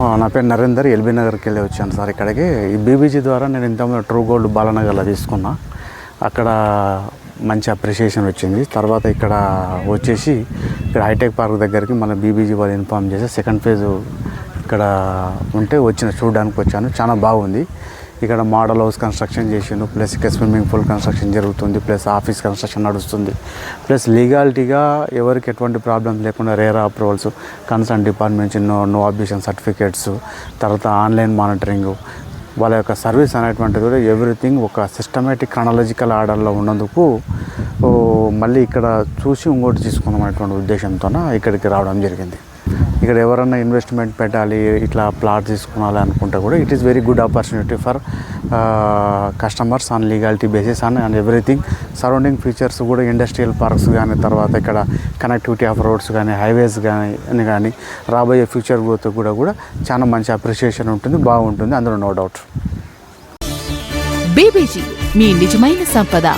నా పేరు నరేందర్. ఎల్బీ నగర్కి వెళ్ళి వచ్చాను సార్ ఇక్కడికి. ఈ బీబీజీ ద్వారా నేను ఇంతకుముందు ట్రూ గోల్డ్ బాలానగర్లో తీసుకున్నా. అక్కడ మంచి అప్రిషియేషన్ వచ్చింది. తర్వాత ఇక్కడ వచ్చేసి ఇక్కడ హైటెక్ పార్క్ దగ్గరికి మన బీబీజీ వాళ్ళు ఇన్ఫార్మ్ చేసి సెకండ్ ఫేజ్ ఇక్కడ ఉంటే చూడడానికి వచ్చాను. చాలా బాగుంది. ఇక్కడ మోడల్ హౌస్ కన్స్ట్రక్షన్ చేసిండు, ప్లస్ ఇక్కడ స్విమ్మింగ్ పూల్ కన్స్ట్రక్షన్ జరుగుతుంది, ప్లస్ ఆఫీస్ కన్స్ట్రక్షన్ నడుస్తుంది, ప్లస్ లీగాలిటీగా ఎవరికి ఎటువంటి ప్రాబ్లమ్స్ లేకుండా RERA approvals, concern departments no objection certificates, తర్వాత ఆన్లైన్ మానిటరింగ్, వాళ్ళ యొక్క సర్వీస్ అనేటువంటిది కూడా ఎవ్రీథింగ్ ఒక సిస్టమేటిక్ క్రానలాజికల్ ఆర్డర్లో ఉన్నందుకు మళ్ళీ ఇక్కడ చూసి ఇంకోటి తీసుకుందాం అనేటువంటి ఉద్దేశంతో ఇక్కడికి రావడం జరిగింది. ఇక్కడ ఎవరైనా ఇన్వెస్ట్మెంట్ పెట్టాలి, ఇట్లా ప్లాట్ తీసుకోవాలి అనుకుంటే కూడా it is very good opportunity for customers on legality basis and everything. Surrounding features కూడా ఇండస్ట్రియల్ పార్క్స్ కానీ, తర్వాత ఇక్కడ కనెక్టివిటీ ఆఫ్ రోడ్స్ కానీ, హైవేస్ కానీ రాబోయే ఫ్యూచర్ గ్రోత్ కూడా చాలా మంచి అప్రిషియేషన్ ఉంటుంది, బాగుంటుంది, అందులో నో డౌట్. బీబీజీ మీ నిజమైన సంపద.